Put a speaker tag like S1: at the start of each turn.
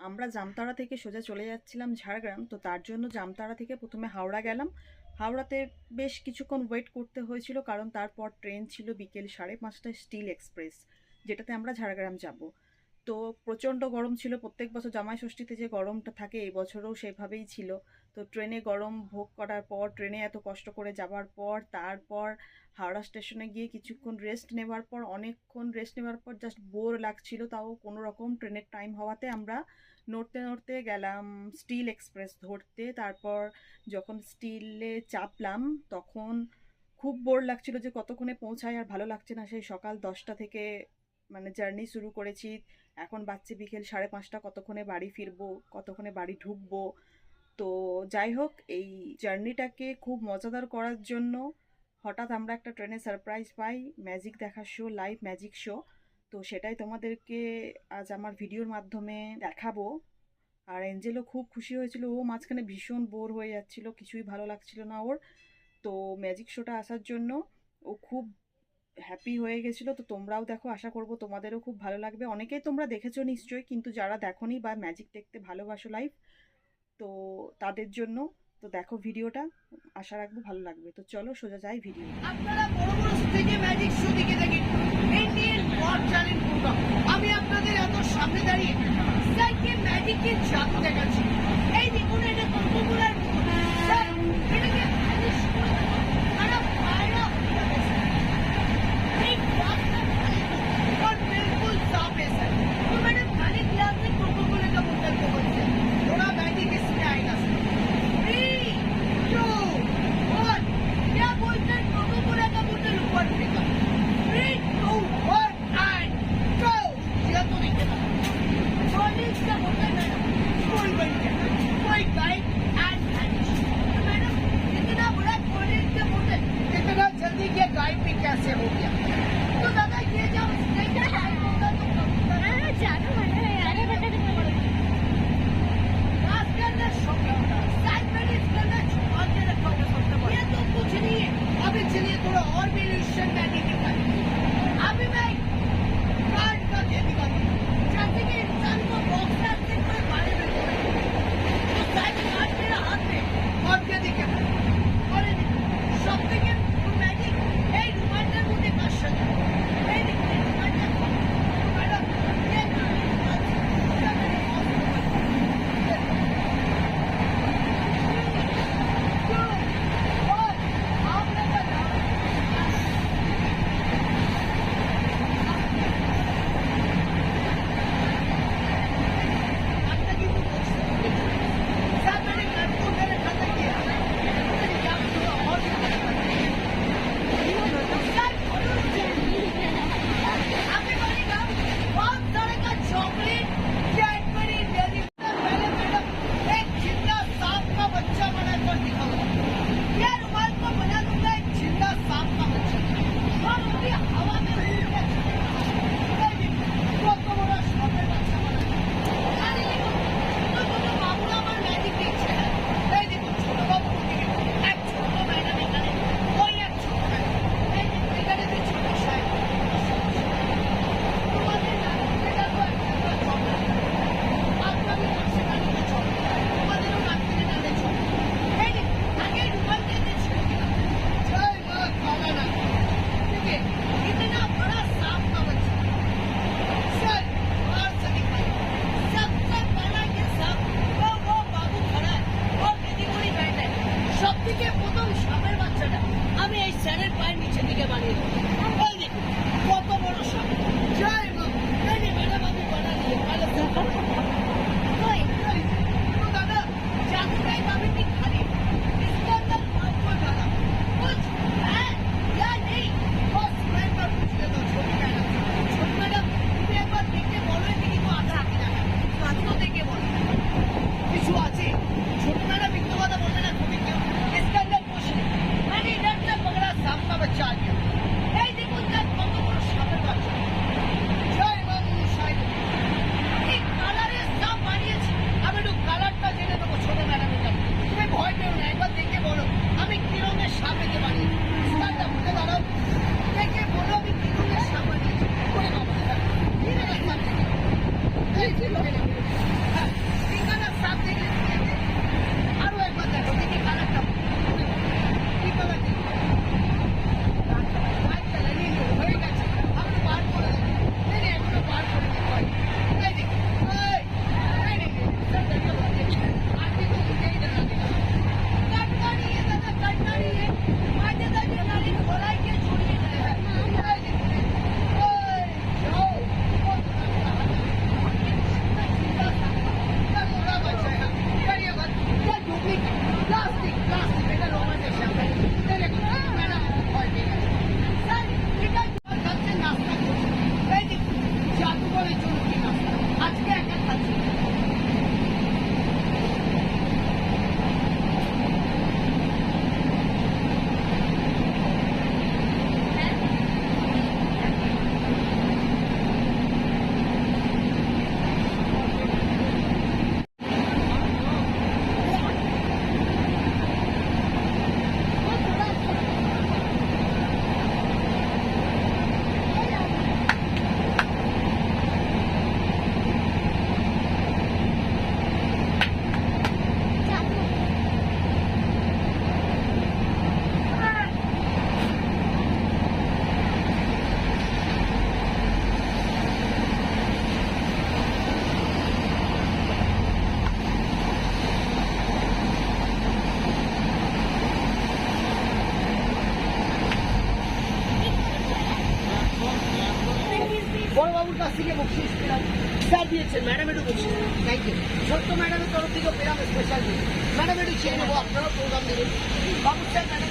S1: আমরা জামতাড়া থেকে সোজা চলে যাচ্ছিলাম ঝাড়গ্রাম। তো তার জন্য জামতাড়া থেকে প্রথমে হাওড়া গেলাম। হাওড়াতে বেশ কিছুক্ষণ ওয়েট করতে হয়েছিল, কারণ তারপর ট্রেন ছিল বিকেল 5:30টায় স্টিল এক্সপ্রেস, যেটাতে আমরা ঝাড়গ্রাম যাব। তো প্রচণ্ড গরম ছিল। প্রত্যেক বছর জামাই ষষ্ঠীতে যে গরমটা থাকে এই বছরও সেভাবেই ছিল। তো ট্রেনে গরম ভোগ করার পর, ট্রেনে এত কষ্ট করে যাওয়ার পর, তারপর হাওড়া স্টেশনে গিয়ে কিছুক্ষণ রেস্ট নেওয়ার পর, অনেকক্ষণ রেস্ট নেওয়ার পর জাস্ট বোর লাগছিল, তাও কোনো রকম ট্রেনের টাইম হওয়াতে আমরা নড়তে নড়তে গেলাম স্টিল এক্সপ্রেস ধরতে। তারপর যখন স্টিলে চাপলাম তখন খুব বোর লাগছিল যে কতক্ষণে পৌঁছায়, আর ভালো লাগছে না। সেই সকাল 10টা থেকে মানে জার্নি শুরু করেছি, এখন বাজছে বিকেল 5:30, কতক্ষণে বাড়ি ফিরবো, কতক্ষণে বাড়ি ঢুকবো। তো যাই হোক, এই জার্নিটাকে খুব মজাদার করার জন্য হঠাৎ আমরা একটা ট্রেনে সারপ্রাইজ পাই, ম্যাজিক দেখার শো, লাইভ ম্যাজিক শো। তো সেটাই তোমাদেরকে আজ আমার ভিডিওর মাধ্যমে দেখাবো। আর এঞ্জেলও খুব খুশি হয়েছিল, ও মাঝখানে ভীষণ বোর হয়ে যাচ্ছিল, কিছুই ভালো লাগছিল না ওর। তো ম্যাজিক শোটা আসার জন্য ও খুব হ্যাপি হয়ে গেছিলো। তো তোমরাও দেখো, আশা করবো তোমাদেরও খুব ভালো লাগবে। অনেকেই তোমরা দেখেছো নিশ্চয়ই, কিন্তু যারা দেখোনি বা ম্যাজিক দেখতে ভালোবাসো লাইভ, তো তাদের জন্য তো দেখো ভিডিওটা, আশা রাখবো ভালো লাগবে। তো চলো সোজা যাই ভিডিও।
S2: আপনারা বড় বড় স্টেজে ম্যাজিক শো দেখে থাকেন, ইন্ডিয়ান ওয়ার্ল্ড চ্যালেঞ্জ প্রোগ্রাম। আমি আপনাদের এত সামনে দাঁড়িয়ে স্যারকে ম্যাজিকের জাদু দেখাচ্ছি। এই দেখুন, এটা কতগুলার স্যার, এটাকে ম্যাজিক শো আর পায়রা एक बात ना और बिल्कुल साफ है सर। तो मैंने खाली ग्लास में कोको कोला का बोतल को बोलते थोड़ा मैजिक इसमें आएगा सर। 3, 2, 1, क्या बोलते हैं? कोको कोला का बोतल ऊपर फेंका। 3, 2, 1 एंड गो। ये तो नहीं कहता कॉलेज का बोतल है, स्कूल बन गया, कोई गाइड एंड हैंडिश। तो मैडम, इतना बड़ा कॉलेज का बोतल इतना जल्दी के गाइड में कैसे हो गया? तो दादा, ये जब स्टेज पे गाइड होगा तो चालू होना है यार, बता दे क्लास के अंदर शो क्या होता है, साइड में इसके अंदर छुपा के रखा होगा सबसे बड़ा। ये तो कुछ नहीं है। अभी चलिए थोड़ा और भी इल्यूशन मैजिक दिखाते हैं। अभी मैं कार्ड का खेल दिखाता हूँ, जैसे कि इंसान को बॉक्स से कोई बारे में तो साइड कार्ड मेरा हाथ में और क्या दिखे और सब থেকে ম্যাজিক এই রুমালটার মধ্যে কাজ সাজা এই দেখুন, রুমালটা ম্যাডাম ये কাছ থেকে বকশিস পেলাম, স্যার দিয়েছেন, ম্যাডাম একটু বকশিস, থ্যাংক ইউ। ছোট্ট ম্যাডামের তরফ থেকেও পেলাম স্পেশাল, ম্যাডাম একটু চেয়ে নেবো, আপনারাও প্রোগ্রাম দেবেন, বাবু স্যার ম্যাডাম